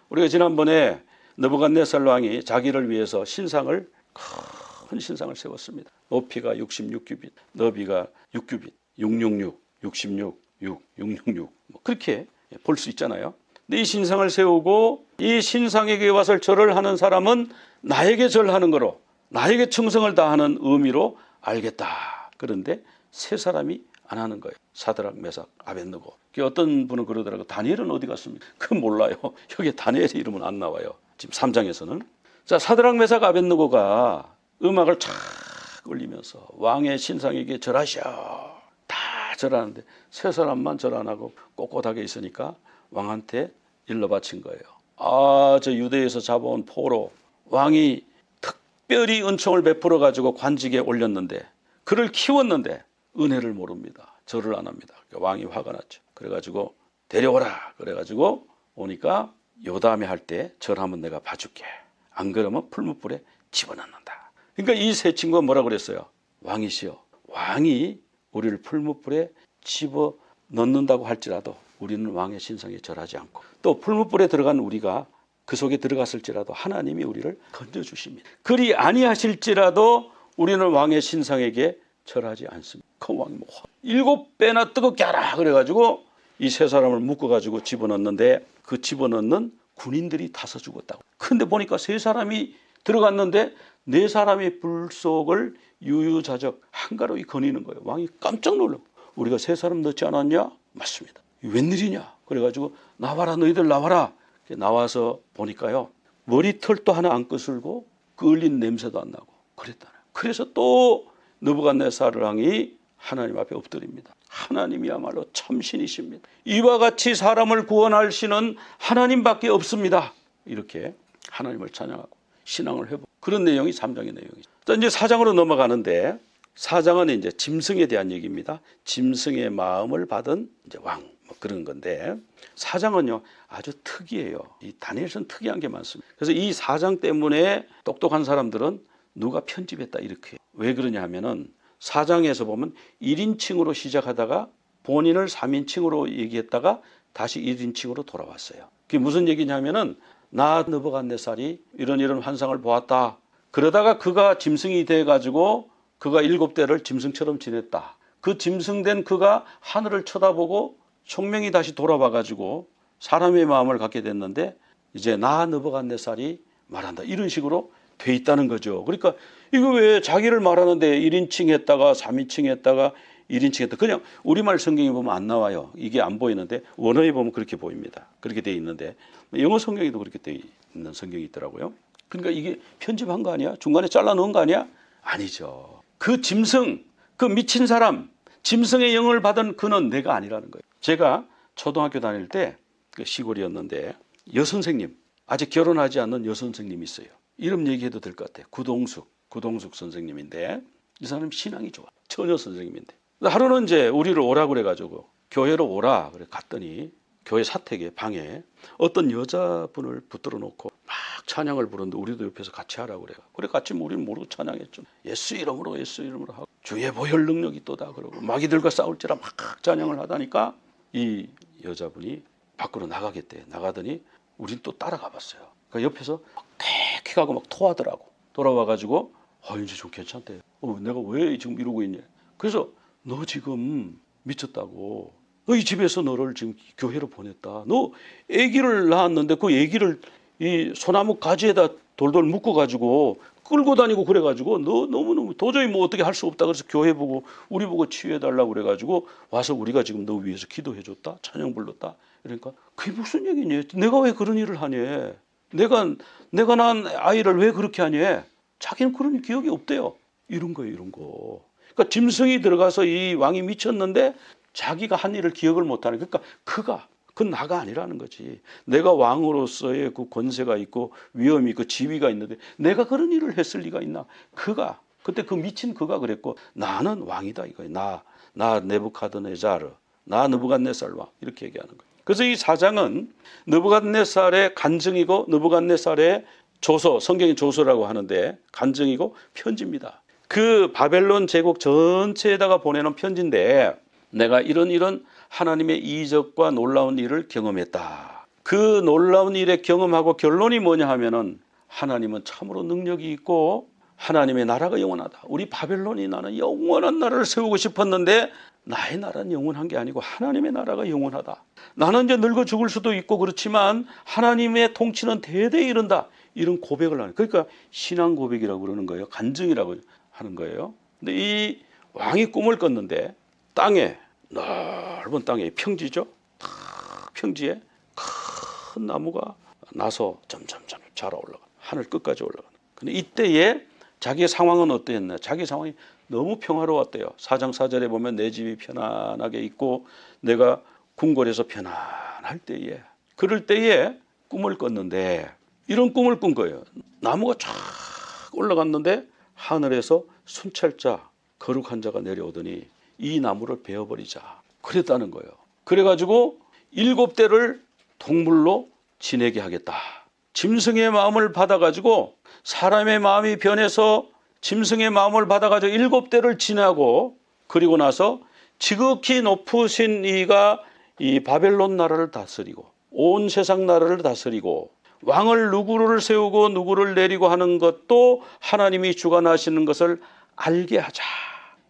우리가 지난번에 느부갓네살 왕이 자기를 위해서 신상을, 큰 신상을 세웠습니다. 높이가 66규빗, 너비가 6규빗, 666, 66, 6, 666 그렇게 볼 수 있잖아요. 근데 이 신상을 세우고 이 신상에게 와서 절을 하는 사람은 나에게 절하는 거로, 나에게 충성을 다하는 의미로 알겠다. 그런데 세 사람이 안 하는 거예요. 사드락, 메삭, 아벳느고. 어떤 분은 그러더라고요. 다니엘은 어디 갔습니까? 그건 몰라요. 여기에 다니엘의 이름은 안 나와요. 지금 3장에서는. 자, 사드락, 메삭, 아벳느고가 음악을 촥 올리면서 왕의 신상에게 절하시오. 다 절하는데 세 사람만 절 안 하고 꼿꼿하게 있으니까 왕한테 일러 바친 거예요. 저 유대에서 잡아온 포로 왕이 특별히 은총을 베풀어 가지고 관직에 올렸는데, 그를 키웠는데 은혜를 모릅니다. 절을 안 합니다. 왕이 화가 났죠. 그래가지고 데려오라. 그래가지고 오니까 요담에 할 때 절하면 내가 봐줄게. 안 그러면 풀무불에 집어넣는다. 그러니까 이 세 친구가 뭐라 그랬어요? 왕이시여, 왕이 우리를 풀무불에 집어넣는다고 할지라도 우리는 왕의 신상에 절하지 않고, 또 풀무불에 들어간 우리가 그 속에 들어갔을지라도 하나님이 우리를 건져주십니다. 그리 아니하실지라도 우리는 왕의 신상에게 절하지 않습니다. 그 왕이 7배나 뜨겁게 하라 그래가지고 이 세 사람을 묶어가지고 집어넣는데, 그 집어넣는 군인들이 타서 죽었다고. 근데 보니까 세 사람이 들어갔는데 네 사람의 불 속을 유유자적 한가로이 거니는 거예요. 왕이 깜짝 놀라고, 우리가 세 사람 넣지 않았냐? 맞습니다. 웬일이냐? 그래가지고 나와라, 너희들 나와라. 나와서 보니까요, 머리털도 하나 안 끄슬고 끓린 냄새도 안 나고 그랬다네. 그래서 또 느부갓네살 왕이 하나님 앞에 엎드립니다. 하나님이야말로 참신이십니다. 이와 같이 사람을 구원할 신은 하나님밖에 없습니다. 이렇게 하나님을 찬양하고 신앙을 회복. 그런 내용이 3장의 내용이죠. 자, 이제 4장으로 넘어가는데, 4장은 이제 짐승에 대한 얘기입니다. 짐승의 마음을 받은 이제 왕, 그런 건데, 4장은요 아주 특이해요. 이 다니엘서는 특이한 게 많습니다. 그래서 이 4장 때문에 똑똑한 사람들은 누가 편집했다 이렇게. 왜 그러냐 하면은 4장에서 보면 1인칭으로 시작하다가 본인을 3인칭으로 얘기했다가 다시 1인칭으로 돌아왔어요. 그게 무슨 얘기냐면은, 나 느부갓네살이 이런 환상을 보았다. 그러다가 그가 짐승이 돼가지고 그가 7대를 짐승처럼 지냈다. 그 짐승된 그가 하늘을 쳐다보고 총명이 다시 돌아와가지고 사람의 마음을 갖게 됐는데, 이제 나 느부갓네살이 말한다. 이런 식으로 돼 있다는 거죠. 그러니까 이거 왜 자기를 말하는데 1인칭 했다가 3인칭 했다가 1인칭 했다. 그냥 우리말 성경에 보면 안 나와요. 이게 안 보이는데 원어에 보면 그렇게 보입니다. 그렇게 돼 있는데 영어 성경에도 그렇게 돼 있는 성경이 있더라고요. 그러니까 이게 편집한 거 아니야? 중간에 잘라 넣은 거 아니야? 아니죠. 그 짐승, 그 미친 사람, 짐승의 영을 받은 그는 내가 아니라는 거예요. 제가 초등학교 다닐 때 그 시골이었는데 여선생님, 아직 결혼하지 않는 여선생님이 있어요. 이름 얘기해도 될 것 같아요. 구동숙 선생님인데, 이 사람 신앙이 좋아. 처녀 선생님인데, 하루는 이제 우리를 오라고 그래가지고 교회로 오라 그래 갔더니, 교회 사택에 방에 어떤 여자분을 붙들어 놓고 막 찬양을 부르는데 우리도 옆에서 같이 하라고 그래요. 그래 같이 우리는 모르고 찬양했죠. 예수 이름으로 하고 주의 보혈 능력이 또다 그러고 마귀들과 싸울지라 막 찬양을 하다니까 이 여자분이 밖으로 나가겠대. 나가더니 우린 또 따라가 봤어요. 그러니까 옆에서 킥킥하고 막 토하더라고. 돌아와가지고 이제 좀 괜찮대. 내가 왜 지금 이러고 있냐. 그래서 너 지금 미쳤다고. 너희 집에서 너를 지금 교회로 보냈다. 너 아기를 낳았는데 그 아기를 이 소나무 가지에다 돌돌 묶어가지고 끌고 다니고 그래가지고 너 너무너무 도저히 뭐 어떻게 할 수 없다. 그래서 교회 보고 우리 보고 치유해달라고 그래가지고 와서 우리가 지금 너 위해서 기도해줬다. 찬양 불렀다. 그러니까 그게 무슨 얘기냐. 내가 왜 그런 일을 하냐. 내가 낳은 아이를 왜 그렇게 하냐. 자기는 그런 기억이 없대요. 이런 거예요. 이런 거. 그러니까 짐승이 들어가서 이 왕이 미쳤는데 자기가 한 일을 기억을 못하는. 그러니까 그건 나가 아니라는 거지. 내가 왕으로서의 그 권세가 있고 위엄이 있고 지위가 있는데 내가 그런 일을 했을 리가 있나. 그때 그 미친 그가 그랬고, 나는 왕이다 이거예요. 나 네부카드네자르, 나 느부갓네살 왕, 이렇게 얘기하는 거예요. 그래서 이 4장은 느부갓네살의 간증이고 느부갓네살의 조서, 성경의 조서라고 하는데 간증이고 편지입니다. 그 바벨론 제국 전체에다가 보내는 편지인데, 내가 이런 하나님의 이적과 놀라운 일을 경험했다. 그 놀라운 일의 경험하고 결론이 뭐냐 하면은 하나님은 참으로 능력이 있고 하나님의 나라가 영원하다. 우리 바벨론이 나는 영원한 나라를 세우고 싶었는데 나의 나라는 영원한 게 아니고 하나님의 나라가 영원하다. 나는 이제 늙어 죽을 수도 있고 그렇지만 하나님의 통치는 대대에 이른다. 이런 고백을 하는, 그러니까 신앙 고백이라고 그러는 거예요. 간증이라고 하는 거예요. 근데 이 왕이 꿈을 꿨는데 땅에, 넓은 땅에, 평지죠. 평지에 큰 나무가 나서 점점점 자라 올라가, 하늘 끝까지 올라가. 근데 이때에 자기의 상황은 어땠나? 자기 상황이 너무 평화로웠대요. 4장 4절에 보면 내 집이 편안하게 있고 내가 궁궐에서 편안할 때에, 그럴 때에 꿈을 꿨는데 이런 꿈을 꾼 거예요. 나무가 쫙 올라갔는데 하늘에서 순찰자, 거룩한 자가 내려오더니 이 나무를 베어버리자 그랬다는 거예요. 그래가지고 7대를 동물로 지내게 하겠다. 짐승의 마음을 받아가지고, 사람의 마음이 변해서 짐승의 마음을 받아가지고 7대를 지나고, 그리고 나서 지극히 높으신 이가 이 바벨론 나라를 다스리고 온 세상 나라를 다스리고 왕을 누구를 세우고 누구를 내리고 하는 것도 하나님이 주관하시는 것을 알게 하자.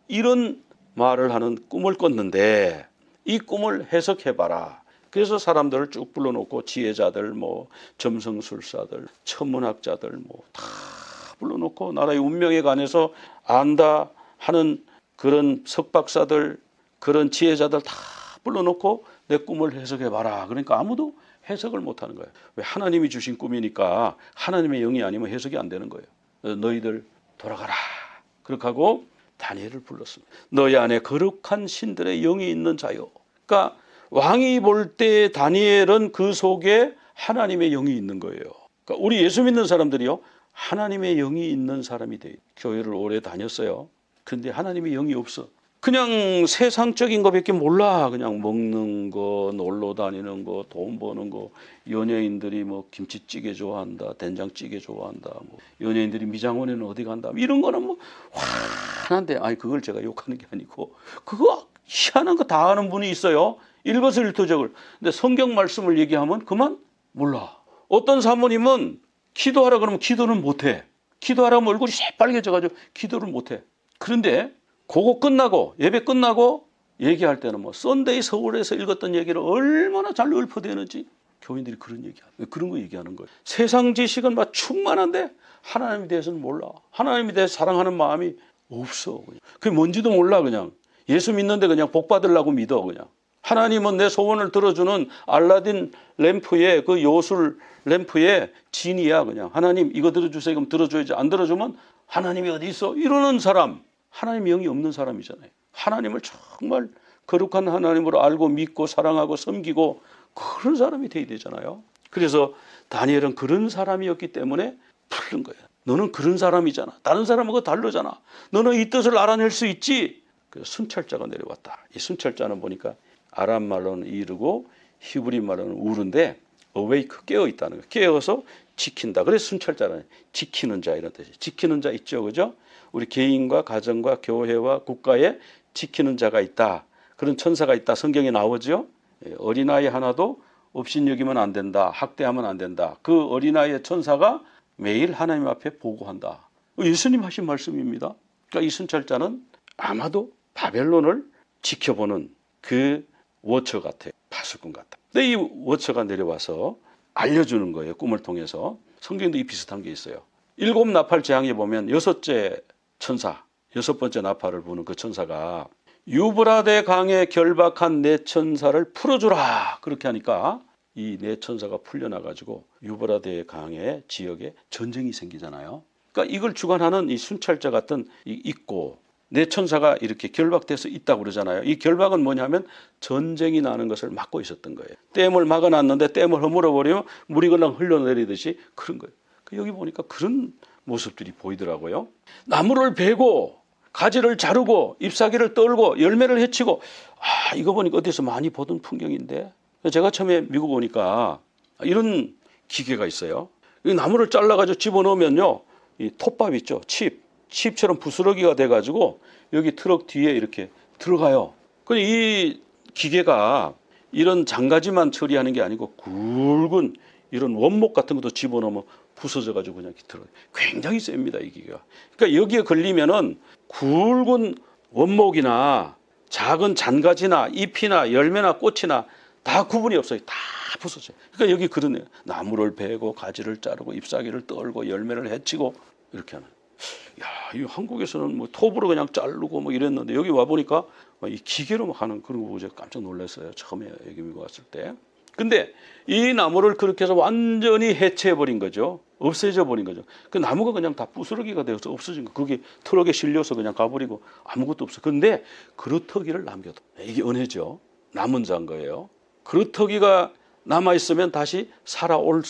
이런 말을 하는 꿈을 꿨는데 이 꿈을 해석해봐라. 그래서 사람들을 쭉 불러놓고 지혜자들, 뭐 점성술사들, 천문학자들 뭐 다 불러놓고 나라의 운명에 관해서 안다 하는 그런 석박사들, 그런 지혜자들 다 불러놓고 내 꿈을 해석해봐라. 그러니까 아무도 해석을 못하는 거예요. 왜? 하나님이 주신 꿈이니까 하나님의 영이 아니면 해석이 안 되는 거예요. 너희들 돌아가라. 그렇게 하고 다니엘을 불렀습니다. 너희 안에 거룩한 신들의 영이 있는 자요. 그러니까 왕이 볼 때 다니엘은 그 속에 하나님의 영이 있는 거예요. 그러니까 우리 예수 믿는 사람들이요, 하나님의 영이 있는 사람이 돼요. 교회를 오래 다녔어요. 그런데 하나님의 영이 없어. 그냥 세상적인 거밖에 몰라. 그냥 먹는 거, 놀러 다니는 거, 돈 버는 거, 연예인들이 뭐 김치찌개 좋아한다, 된장찌개 좋아한다, 뭐 연예인들이 미장원에는 어디 간다, 이런 거는 뭐 환한데, 아니 그걸 제가 욕하는 게 아니고 그거 희한한 거 다 아는 분이 있어요. 일거수일투족을. 근데 성경 말씀을 얘기하면 그만 몰라. 어떤 사모님은 기도하라 그러면 기도는 못해. 기도하라면 얼굴이 새빨개져가지고 기도를 못해. 그런데 그거 끝나고, 예배 끝나고 얘기할 때는 뭐 썬데이 서울에서 읽었던 얘기를 얼마나 잘 읊어대는지 교인들이 그런 거 얘기하는 거예요. 세상 지식은 막 충만한데 하나님에 대해서는 몰라. 하나님에 대해서 사랑하는 마음이 없어. 그냥. 그게 뭔지도 몰라. 그냥 예수 믿는데 그냥 복 받으려고 믿어. 그냥 하나님은 내 소원을 들어주는 알라딘 램프의 그 요술 램프의 진이야. 그냥 하나님 이거 들어주세요. 그럼 들어줘야지. 안 들어주면 하나님이 어디 있어? 이러는 사람, 하나님 영이 없는 사람이잖아요. 하나님을 정말 거룩한 하나님으로 알고 믿고 사랑하고 섬기고 그런 사람이 돼야 되잖아요. 그래서 다니엘은 그런 사람이었기 때문에 부른 거예요. 너는 그런 사람이잖아. 다른 사람하고 다르잖아. 너는 이 뜻을 알아낼 수 있지. 그래서 순찰자가 내려왔다. 이 순찰자는 보니까 아람 말로는 이르고 히브리 말로는 우르인데 awake, 깨어있다는 거예요. 깨어서 지킨다. 그래서 순찰자는 지키는 자 이런 뜻이에요. 지키는 자 있죠. 그죠? 우리 개인과 가정과 교회와 국가에 지키는 자가 있다. 그런 천사가 있다. 성경에 나오죠. 어린아이 하나도 업신여기면 안 된다. 학대하면 안 된다. 그 어린아이의 천사가 매일 하나님 앞에 보고한다. 예수님 하신 말씀입니다. 그러니까 이 순찰자는 아마도 바벨론을 지켜보는 그 워처 같아요. 파수꾼 같다. 근데 이 워처가 내려와서 알려주는 거예요. 꿈을 통해서. 성경도 이 비슷한 게 있어요. 7 나팔 재앙에 보면 6째 천사, 6번째 나팔을 부는 그 천사가 유브라데 강에 결박한 네 천사를 풀어주라. 그렇게 하니까 이 네 천사가 풀려나가지고 유브라데 강의 지역에 전쟁이 생기잖아요. 그러니까 이걸 주관하는 이 순찰자 같은 있고 네 천사가 이렇게 결박돼서 있다고 그러잖아요. 이 결박은 뭐냐면 전쟁이 나는 것을 막고 있었던 거예요. 댐을 막아놨는데 댐을 허물어버리면 물이 그냥 흘러내리듯이 그런 거예요. 여기 보니까 그런 모습들이 보이더라고요. 나무를 베고 가지를 자르고 잎사귀를 떨고 열매를 해치고, 이거 보니까 어디서 많이 보던 풍경인데, 제가 처음에 미국 오니까 이런 기계가 있어요. 이 나무를 잘라가지고 집어넣으면요, 이 톱밥 있죠, 칩처럼 부스러기가 돼가지고 여기 트럭 뒤에 이렇게 들어가요. 이 기계가 이런 장가지만 처리하는 게 아니고 굵은 이런 원목 같은 것도 집어넣으면 부서져 가지고 그냥 들어. 굉장히 셉니다, 이 기계가. 그러니까 여기에 걸리면은 굵은 원목이나 작은 잔가지나 잎이나 열매나 꽃이나 다 구분이 없어요. 다 부서져요. 그러니까 여기 그러네요. 나무를 베고 가지를 자르고 잎사귀를 떨고 열매를 해치고 이렇게 하는. 야, 이 한국에서는 뭐 톱으로 그냥 자르고 뭐 이랬는데 여기 와 보니까 이 기계로 막 하는 그런 거 보고 제가 깜짝 놀랐어요. 처음에 여기 미국 왔을 때. 근데 이 나무를 그렇게 해서 완전히 해체해 버린 거죠. 없애져 버린 거죠. 그 나무가 그냥 다 부스러기가 되어서 없어진 거. 그게 트럭에 실려서 그냥 가버리고 아무것도 없어. 근데 그루터기를 남겨둬. 이게 은혜죠. 남은 자인 거예요. 그루터기가 남아 있으면 다시 살아 올라올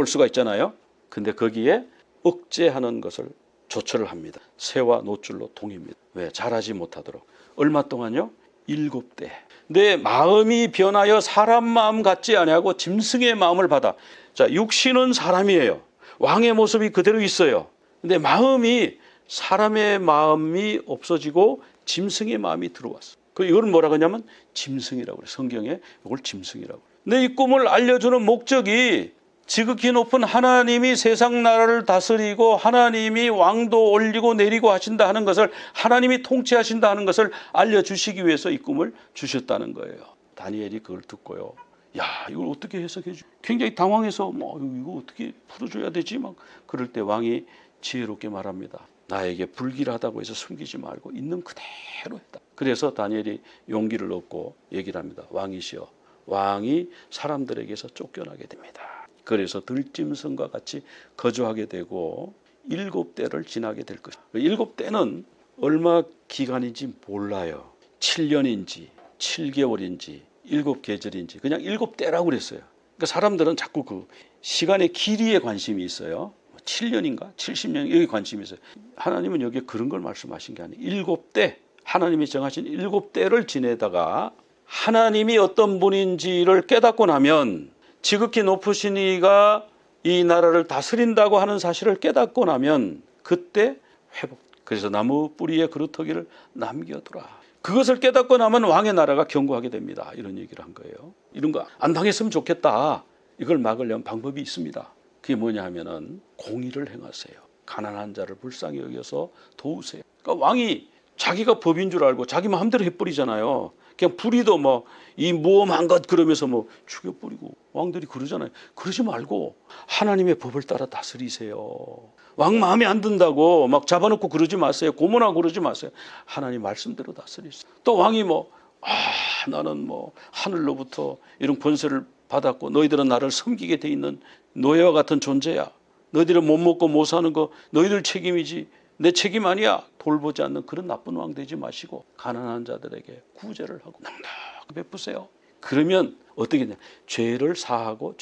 수가 있잖아요. 근데 거기에 억제하는 것을 조처를 합니다. 새와 노줄로 동입니다. 왜? 자라지 못하도록. 얼마 동안요? 7대. 내 마음이 변하여 사람 마음 같지 아니하고 짐승의 마음을 받아. 자, 육신은 사람이에요. 왕의 모습이 그대로 있어요. 근데 마음이 사람의 마음이 없어지고 짐승의 마음이 들어왔어. 그 이걸 뭐라고 하냐면 짐승이라고 그래요. 성경에 이걸 짐승이라고. 근데 이 꿈을 알려주는 목적이 지극히 높은 하나님이 세상 나라를 다스리고 하나님이 왕도 올리고 내리고 하신다 하는 것을, 하나님이 통치하신다 하는 것을 알려주시기 위해서 이 꿈을 주셨다는 거예요. 다니엘이 그걸 듣고요. 야, 이걸 어떻게 해석해 주? 굉장히 당황해서 뭐 이거 어떻게 풀어줘야 되지? 막 그럴 때 왕이 지혜롭게 말합니다. 나에게 불길하다고 해서 숨기지 말고 있는 그대로 했다. 그래서 다니엘이 용기를 얻고 얘기를 합니다. 왕이시여, 왕이 사람들에게서 쫓겨나게 됩니다. 그래서 들짐승과 같이 거주하게 되고 7대를 지나게 될 것이다. 7대는 얼마 기간인지 몰라요. 7년인지 7개월인지 7계절인지 그냥 7대라고 그랬어요. 그러니까 사람들은 자꾸 그 시간의 길이에 관심이 있어요. 7년인가 70년 여기 관심이 있어요. 하나님은 여기에 그런 걸 말씀하신 게 아니에요. 7대, 하나님이 정하신 7대를 지내다가 하나님이 어떤 분인지를 깨닫고 나면, 지극히 높으신 이가 이 나라를 다스린다고 하는 사실을 깨닫고 나면 그때 회복. 그래서 나무 뿌리에 그루터기를 남겨두라. 그것을 깨닫고 나면 왕의 나라가 견고하게 됩니다. 이런 얘기를 한 거예요. 이런 거 안 당했으면 좋겠다. 이걸 막으려면 방법이 있습니다. 그게 뭐냐 하면은 공의를 행하세요. 가난한 자를 불쌍히 여겨서 도우세요. 그러니까 왕이 자기가 법인 줄 알고 자기 마음대로 해버리잖아요. 그냥 부리도 뭐 이 무엄한 것 그러면서 뭐 죽여버리고. 왕들이 그러잖아요. 그러지 말고 하나님의 법을 따라 다스리세요. 왕 마음에 안 든다고 막 잡아놓고 그러지 마세요. 고문하고 그러지 마세요. 하나님 말씀대로 다스리세요. 또 왕이 나는 하늘로부터 이런 권세를 받았고 너희들은 나를 섬기게 돼 있는 노예와 같은 존재야. 너희들은 못 먹고 못 사는 거 너희들 책임이지 내 책임 아니야. 돌보지 않는 그런 나쁜 왕 되지 마시고 가난한 자들에게 구제를 하고 낭낭 베푸세요. 그러면 어떻게 되냐? 죄를 사하고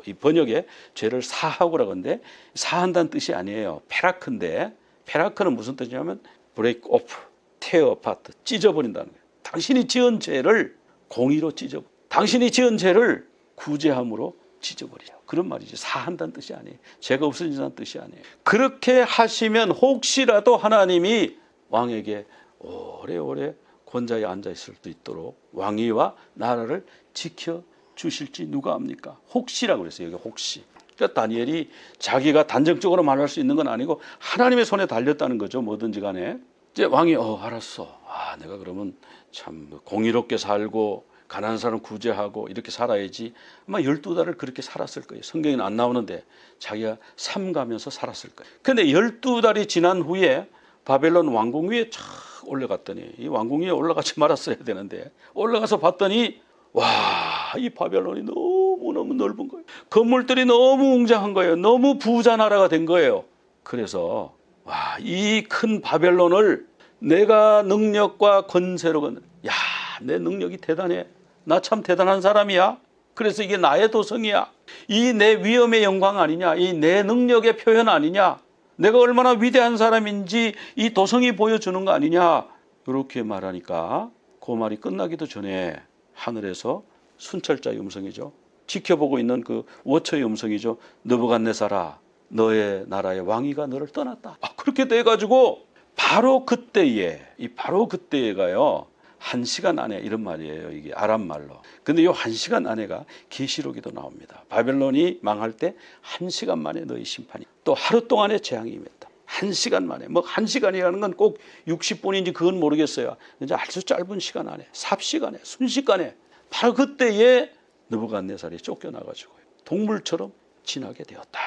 이 번역에 죄를 사하고라고 하는데 사한다는 뜻이 아니에요. 페라크인데 페라크는 무슨 뜻이냐면 break off, tear apart, 찢어버린다는 거예요. 당신이 지은 죄를 공의로 찢어버려. 당신이 지은 죄를 구제함으로 찢어버리죠. 그런 말이죠. 사한다는 뜻이 아니에요. 죄가 없어진다는 뜻이 아니에요. 그렇게 하시면 혹시라도 하나님이 왕에게 오래오래 권자에 앉아 있을 수 있도록 왕위와 나라를 지켜주실지 누가 압니까? 혹시라고 그랬어요. 여기 혹시. 그러니까 다니엘이 자기가 단정적으로 말할 수 있는 건 아니고 하나님의 손에 달렸다는 거죠. 뭐든지 간에. 이제 왕이 알았어. 내가 그러면 참 공의롭게 살고 가난한 사람 구제하고 이렇게 살아야지. 아마 12달을 그렇게 살았을 거예요. 성경에는 안 나오는데 자기가 삼가면서 살았을 거예요. 그런데 12달이 지난 후에 바벨론 왕궁 위에 쫙 올라갔더니, 이 왕궁 위에 올라가지 말았어야 되는데 올라가서 봤더니 이 바벨론이 너무너무 넓은 거예요. 건물들이 너무 웅장한 거예요. 너무 부자 나라가 된 거예요. 그래서 이 큰 바벨론을 내가 능력과 권세로 내 능력이 대단해. 나 참 대단한 사람이야. 그래서 이게 나의 도성이야. 이 내 위엄의 영광 아니냐. 이 내 능력의 표현 아니냐. 내가 얼마나 위대한 사람인지 이 도성이 보여주는 거 아니냐. 이렇게 말하니까 그 말이 끝나기도 전에 하늘에서 순찰자의 음성이죠. 지켜보고 있는 그 워처의 음성이죠. 느부갓네살아, 너의 나라의 왕위가 너를 떠났다. 그렇게 돼가지고 바로 그때에가요. 한 시간 안에 이런 말이에요. 이게 아람 말로. 근데 이 한 시간 안에가 계시록에도 나옵니다. 바벨론이 망할 때 한 시간 만에 너희 심판이, 또 하루 동안의 재앙이 임했다. 한 시간 만에, 뭐 한 시간이라는 건 꼭 60분인지 그건 모르겠어요. 이제 아주 짧은 시간 안에, 삽시간에, 순식간에, 바로 그때에 느부갓네살이 쫓겨나가지고 동물처럼 지나게 되었다.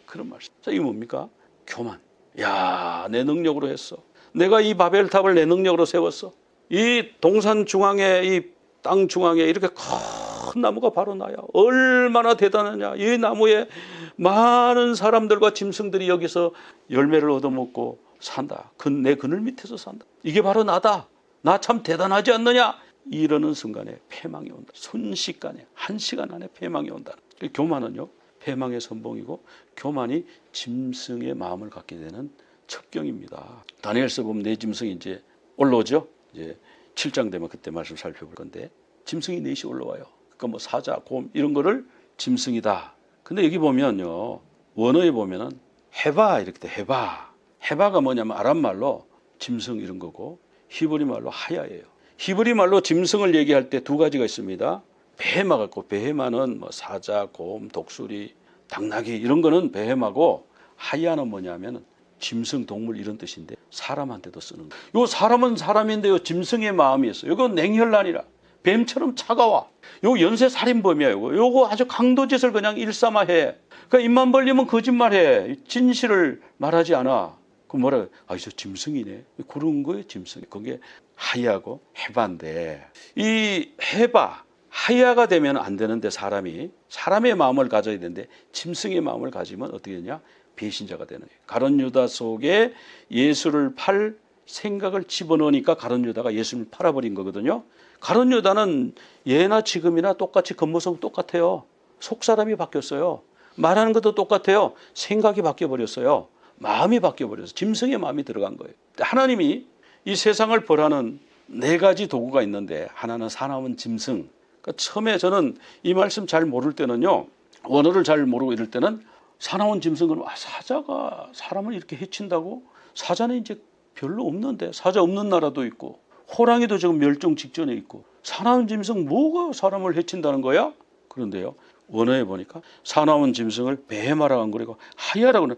그런 말씀. 자, 이게 뭡니까? 교만. 야, 내 능력으로 했어. 내가 이 바벨탑을 내 능력으로 세웠어. 이 동산 중앙에, 이 땅 중앙에 이렇게 큰 나무가 바로 나야. 얼마나 대단하냐. 이 나무에 많은 사람들과 짐승들이 여기서 열매를 얻어먹고 산다. 내 그늘 밑에서 산다. 이게 바로 나다. 나 참 대단하지 않느냐. 이러는 순간에 패망이 온다. 순식간에, 한 시간 안에 패망이 온다. 교만은요, 패망의 선봉이고, 교만이 짐승의 마음을 갖게 되는 첩경입니다. 다니엘서 보면 네 짐승이 이제 올라오죠. 이제 7장 되면 그때 말씀 살펴볼 건데, 짐승이 넷이 올라와요. 그러니까 뭐 사자, 곰 이런 거를 짐승이다. 근데 여기 보면요, 원어에 보면은 해바 이렇게 돼. 해바가 뭐냐면 아람 말로 짐승 이런 거고, 히브리 말로 하야예요. 히브리 말로 짐승을 얘기할 때 두 가지가 있습니다. 베헤마가 있고, 베헤마는 뭐 사자, 곰, 독수리, 당나귀 이런 거는 베헤마고, 하야는 뭐냐면 짐승, 동물 이런 뜻인데 사람한테도 쓰는 거예요. 요 사람은 사람인데요, 짐승의 마음이 있어요. 이거 냉혈란이라, 뱀처럼 차가워. 요 연쇄살인범이야. 요거 아주 강도짓을 그냥 일삼아해. 그러니까 입만 벌리면 거짓말해. 진실을 말하지 않아. 그 뭐라, 아, 저 짐승이네. 그런 거예요, 짐승. 그게 하야고 해바인데, 이 해바, 하야가 되면 안 되는데, 사람의 마음을 가져야 되는데 짐승의 마음을 가지면 어떻게 되냐? 배신자가 되는 거예요. 가룟 유다 속에 예수를 팔 생각을 집어넣으니까 가룟 유다가 예수를 팔아버린 거거든요. 가룟 유다는 예나 지금이나 똑같이 겉모습은 똑같아요. 속사람이 바뀌었어요. 말하는 것도 똑같아요. 생각이 바뀌어버렸어요. 마음이 바뀌어버려서 짐승의 마음이 들어간 거예요. 하나님이 이 세상을 벌하는 네 가지 도구가 있는데, 하나는 사나운 짐승. 그러니까 처음에 저는 이 말씀 잘 모를 때는요, 원어를 잘 모르고 이럴 때는 사나운 짐승은, 사자가 사람을 이렇게 해친다고? 사자는 이제 별로 없는데, 사자 없는 나라도 있고, 호랑이도 지금 멸종 직전에 있고, 사나운 짐승 뭐가 사람을 해친다는 거야? 그런데요, 원어에 보니까 사나운 짐승을 베헤마라고 한 거고, 하야라고 하는,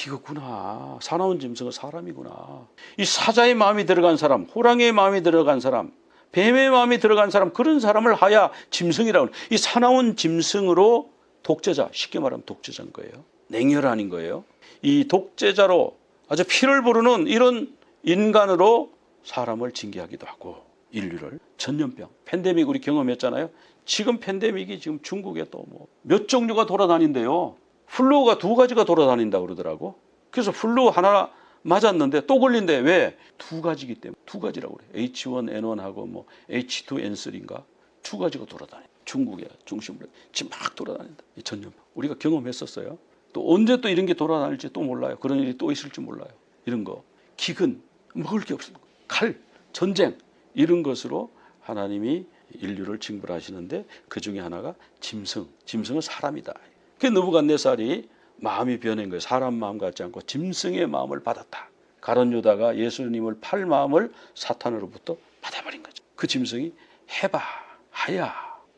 이거구나. 사나운 짐승은 사람이구나. 이 사자의 마음이 들어간 사람, 호랑이의 마음이 들어간 사람, 뱀의 마음이 들어간 사람, 그런 사람을 하야 짐승이라고 하는, 이 사나운 짐승으로 독재자, 쉽게 말하면 독재자인 거예요. 냉혈한인 거예요. 이 독재자로 아주 피를 부르는 이런 인간으로 사람을 징계하기도 하고, 인류를. 전염병, 팬데믹 우리 경험했잖아요. 지금 팬데믹이 지금 중국에 또 뭐 몇 종류가 돌아다닌대요. 플루가 2가지가 돌아다닌다고 그러더라고. 그래서 플루 하나 맞았는데 또 걸린대. 왜? 2가지기 때문에. 2가지라고 그래. H1N1하고 뭐 H2N3인가? 2가지가 돌아다니. 중국에 중심으로 지금 막 돌아다닌다. 이 전염병. 우리가 경험했었어요. 또 언제 또 이런 게 돌아다닐지 또 몰라요. 그런 일이 또 있을지 몰라요. 이런 거. 기근, 먹을 게 없어. 칼, 전쟁, 이런 것으로 하나님이 인류를 징벌하시는데, 그 중에 하나가 짐승은 사람이다. 그 느부갓네살이 마음이 변한 거예요. 사람 마음 같지 않고 짐승의 마음을 받았다. 가룟 유다가 예수님을 팔 마음을 사탄으로부터 받아버린 거죠. 그 짐승이 해바, 하야.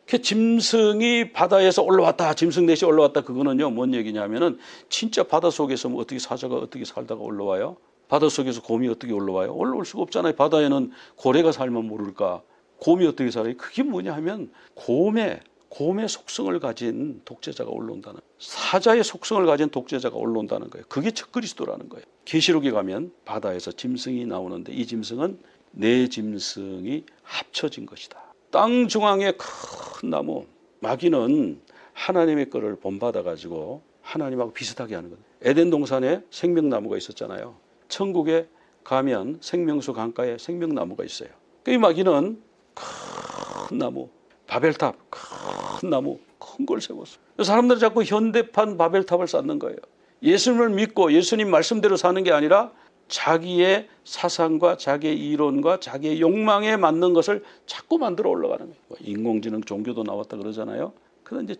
그 짐승이 바다에서 올라왔다, 짐승 넷이 올라왔다. 그거는요, 뭔 얘기냐면은, 진짜 바다 속에서 뭐 어떻게 사자가 어떻게 살다가 올라와요? 바다 속에서 곰이 어떻게 올라와요? 올라올 수가 없잖아요. 바다에는 고래가 살면 모를까. 곰이 어떻게 살아요? 그게 뭐냐 하면, 곰의 속성을 가진 독재자가 올라온다는, 사자의 속성을 가진 독재자가 올라온다는 거예요. 그게 적그리스도라는 거예요. 계시록에 가면 바다에서 짐승이 나오는데, 이 짐승은 네 짐승이 합쳐진 것이다. 땅 중앙에 큰 나무, 마귀는 하나님의 거를 본받아 가지고 하나님하고 비슷하게 하는 거예요. 에덴 동산에 생명나무가 있었잖아요. 천국에 가면 생명수 강가에 생명나무가 있어요. 이 마귀는 큰 나무, 바벨탑, 큰 나무, 큰 걸 세웠어요. 사람들은 자꾸 현대판 바벨탑을 쌓는 거예요. 예수님을 믿고 예수님 말씀대로 사는 게 아니라 자기의 사상과 자기의 이론과 자기의 욕망에 맞는 것을 자꾸 만들어 올라가는 거예요. 인공지능 종교도 나왔다 그러잖아요. 그건 이제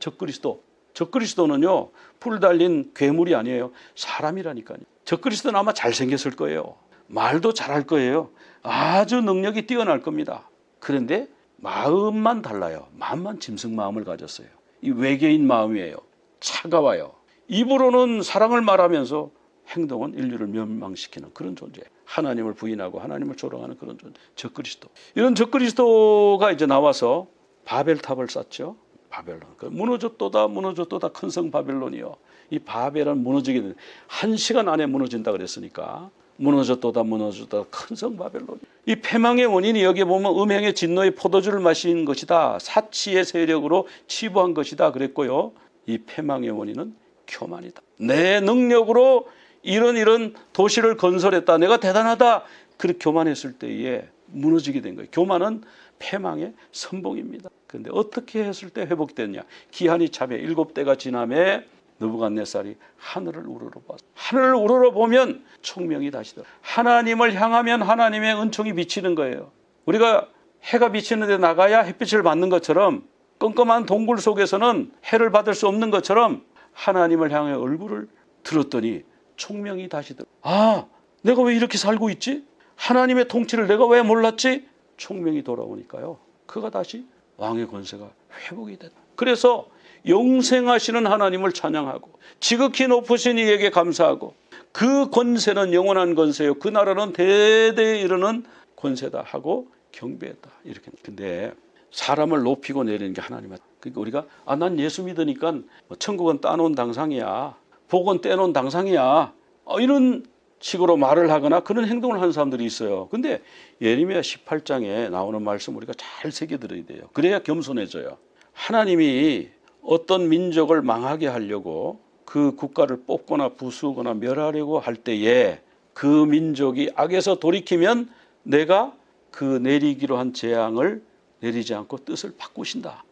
적그리스도는요, 풀 달린 괴물이 아니에요. 사람이라니까요. 적그리스도는 아마 잘생겼을 거예요. 말도 잘할 거예요. 아주 능력이 뛰어날 겁니다. 그런데 마음만 달라요. 마음만 짐승 마음을 가졌어요. 이 외계인 마음이에요. 차가워요. 입으로는 사랑을 말하면서 행동은 인류를 멸망시키는 그런 존재. 하나님을 부인하고 하나님을 조롱하는 그런 존재. 적그리스도. 이런 적그리스도가 이제 나와서 바벨탑을 쌓죠. 바벨론. 무너졌도다 무너졌도다 큰 성 바벨론이요. 이 바벨은 무너지게 되는 1시간 안에 무너진다 그랬으니까 무너졌도다 무너졌도다 큰 성 바벨론. 이 패망의 원인이 여기에 보면 음행의 진노의 포도주를 마신 것이다. 사치의 세력으로 치부한 것이다 그랬고요. 이 패망의 원인은 교만이다. 내 능력으로 이런 도시를 건설했다. 내가 대단하다. 그렇게 교만했을 때에 무너지게 된 거예요. 교만은 패망의 선봉입니다. 그런데 어떻게 했을 때 회복됐냐. 기한이 차매 7대가 지남에 느부갓네살이 하늘을 우러러봤어. 하늘을 우러러보면 총명이 다시 들어. 하나님을 향하면 하나님의 은총이 비치는 거예요. 우리가 해가 비치는 데 나가야 햇빛을 받는 것처럼 껌껌한 동굴 속에서는 해를 받을 수 없는 것처럼 하나님을 향해 얼굴을 들었더니 총명이 다시 들어. 아, 내가 왜 이렇게 살고 있지? 하나님의 통치를 내가 왜 몰랐지? 총명이 돌아오니까요. 그가 다시 왕의 권세가 회복이 됐다. 그래서 영생하시는 하나님을 찬양하고 지극히 높으신 이에게 감사하고 그 권세는 영원한 권세요. 그 나라는 대대에 이르는 권세다 하고 경배했다. 이렇게. 근데 사람을 높이고 내리는 게 하나님이다. 그러니까 우리가 난 예수 믿으니까 천국은 따놓은 당상이야. 복은 떼놓은 당상이야. 이런 식으로 말을 하거나 그런 행동을 하는 사람들이 있어요. 근데 예레미야 18장에 나오는 말씀 우리가 잘 새겨들어야 돼요. 그래야 겸손해져요. 하나님이 어떤 민족을 망하게 하려고 그 국가를 뽑거나 부수거나 멸하려고 할 때에 그 민족이 악에서 돌이키면 내가 그 내리기로 한 재앙을 내리지 않고 뜻을 바꾸신다.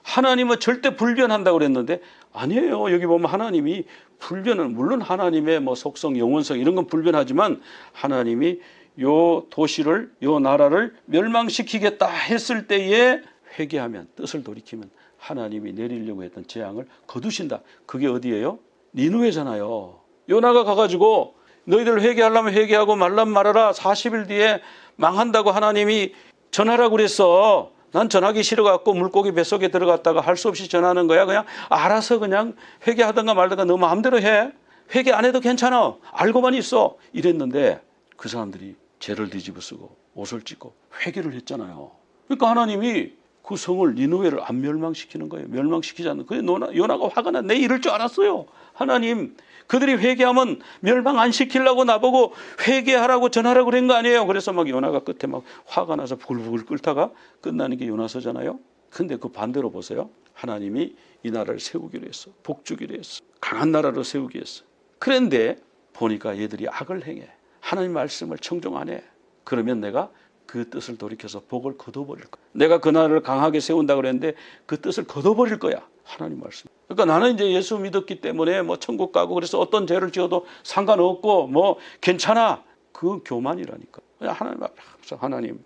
하나님은 절대 불변한다고 그랬는데 아니에요. 여기 보면 하나님이 불변은 물론 하나님의 속성, 영원성 이런 건 불변하지만 하나님이 요 도시를 요 나라를 멸망시키겠다 했을 때에 회개하면 뜻을 돌이키면 하나님이 내리려고 했던 재앙을 거두신다. 그게 어디예요? 니느웨잖아요. 요나가 가가지고 너희들 회개하려면 회개하고 말란 말하라. 40일 뒤에 망한다고 하나님이 전하라고 그랬어. 난 전하기 싫어갖고 물고기 뱃속에 들어갔다가 할 수 없이 전하는 거야. 그냥 알아서 그냥 회개하든가 말든가 너 마음대로 해. 회개 안 해도 괜찮아. 알고만 있어. 이랬는데 그 사람들이 죄를 뒤집어쓰고 옷을 찢고 회개를 했잖아요. 그러니까 하나님이 그 성을 니느웨를 안 멸망시키는 거예요. 멸망시키지 않는 거예요. 요나가 화가 나. 내 이럴 줄 알았어요. 하나님 그들이 회개하면 멸망 안 시키려고 나보고 회개하라고 전하라고 그런 거 아니에요. 그래서 막 요나가 끝에 막 화가 나서 부글부글 끓다가 끝나는 게 요나서잖아요. 근데 그 반대로 보세요. 하나님이 이 나라를 세우기로 했어. 복주기로 했어. 강한 나라로 세우기 했어. 그런데 보니까 얘들이 악을 행해. 하나님 말씀을 청종 안 해. 그러면 내가 그 뜻을 돌이켜서 복을 거둬버릴 거야. 내가 그 나라를 강하게 세운다 그랬는데 그 뜻을 거둬버릴 거야. 하나님 말씀. 그러니까 나는 이제 예수 믿었기 때문에 천국 가고 그래서 어떤 죄를 지어도 상관없고 괜찮아. 그 교만이라니까. 하나님 앞에서 하나님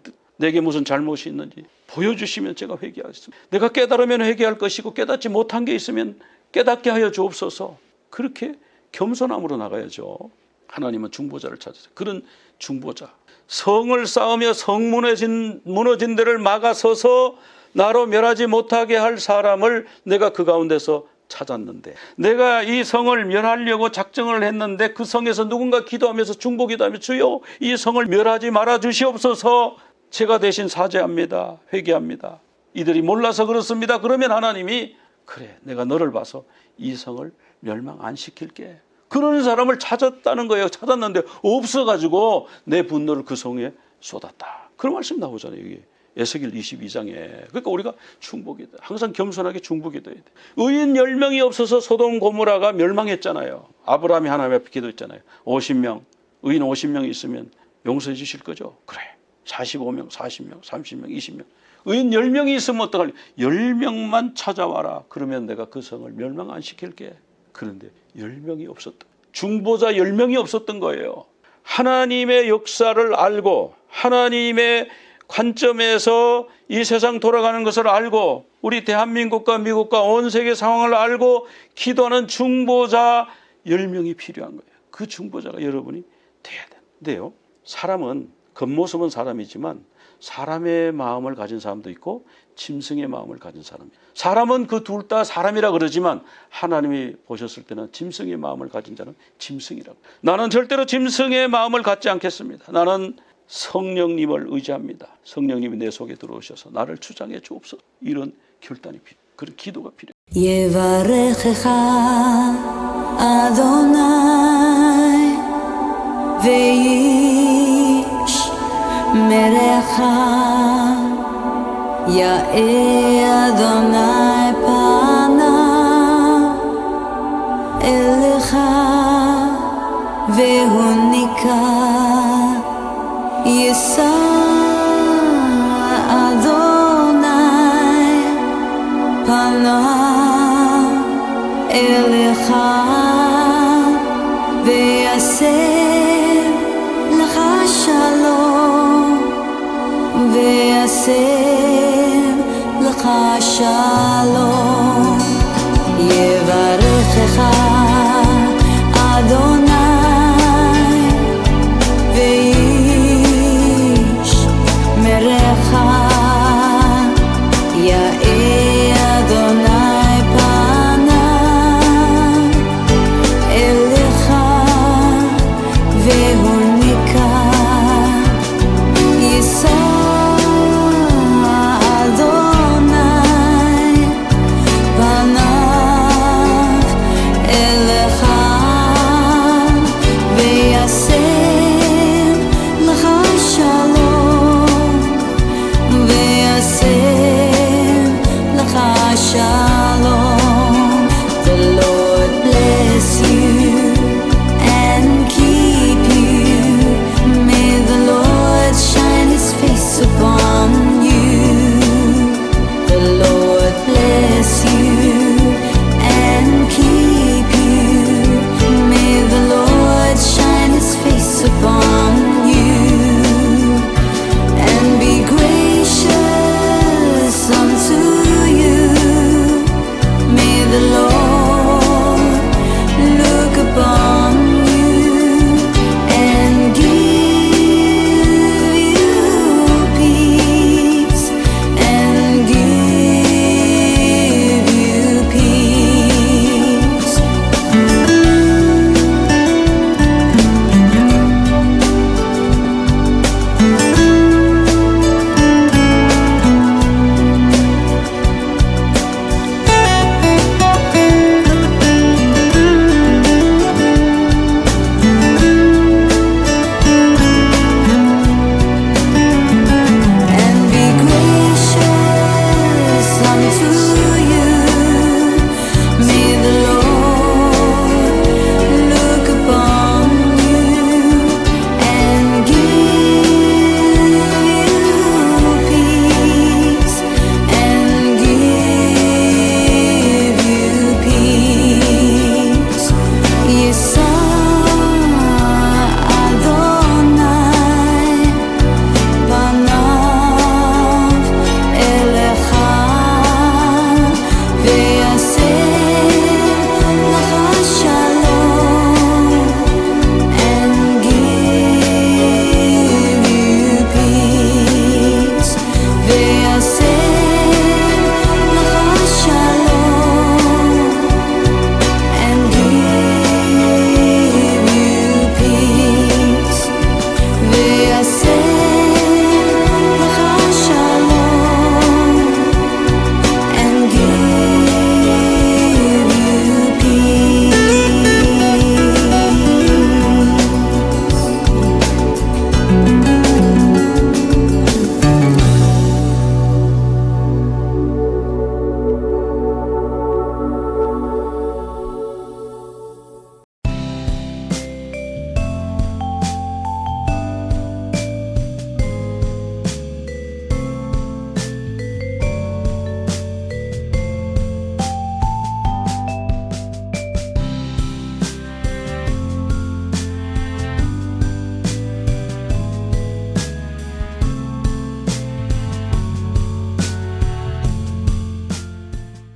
뜻 내게 무슨 잘못이 있는지 보여주시면 제가 회개하겠습니다. 내가 깨달으면 회개할 것이고 깨닫지 못한 게 있으면 깨닫게 하여 주옵소서. 그렇게 겸손함으로 나가야죠. 하나님은 중보자를 찾으세요. 그런 중보자. 성을 쌓으며 성 무너진 데를 막아서서 나로 멸하지 못하게 할 사람을 내가 그 가운데서 찾았는데 내가 이 성을 멸하려고 작정을 했는데 그 성에서 누군가 기도하면서 중보기도하며 주여 이 성을 멸하지 말아 주시옵소서. 제가 대신 사죄합니다. 회개합니다. 이들이 몰라서 그렇습니다. 그러면 하나님이 그래 내가 너를 봐서 이 성을 멸망 안 시킬게. 그런 사람을 찾았다는 거예요. 찾았는데 없어가지고 내 분노를 그 성에 쏟았다. 그런 말씀 나오잖아요. 여기 에스겔 22장에. 그러니까 우리가 중보기도 항상 겸손하게 중보기도해야 돼. 의인 10명이 없어서 소돔 고모라가 멸망했잖아요. 아브라함이 하나님 앞에 기도했잖아요. 50명 의인 50명이 있으면 용서해 주실 거죠. 그래 45명 40명 30명 20명 의인 10명이 있으면 어떡할래. 10명만 찾아와라. 그러면 내가 그 성을 멸망 안 시킬게. 그런데 10명이 없었던 중보자 10명이 없었던 거예요. 하나님의 역사를 알고 하나님의 관점에서 이 세상 돌아가는 것을 알고 우리 대한민국과 미국과 온 세계 상황을 알고 기도하는 중보자 10명이 필요한 거예요. 그 중보자가 여러분이 돼야 돼요. 사람은 겉모습은 사람이지만 사람의 마음을 가진 사람도 있고 짐승의 마음을 가진 사람이. 사람은 그 둘 다 사람이라 그러지만 하나님이 보셨을 때는 짐승의 마음을 가진 자는 짐승이라고. 나는 절대로 짐승의 마음을 갖지 않겠습니다. 나는 성령님을 의지합니다. 성령님이 내 속에 들어오셔서 나를 주장해 주옵소서. 이런 결단이 필요해요. 그런 기도가 필요해요. יברכך אדוני וישמרך יאר אדוני פניו אליך והוניקה יישא אדוני פניו אליך ויעשה לך שלום ויעשה לך שלום יברכך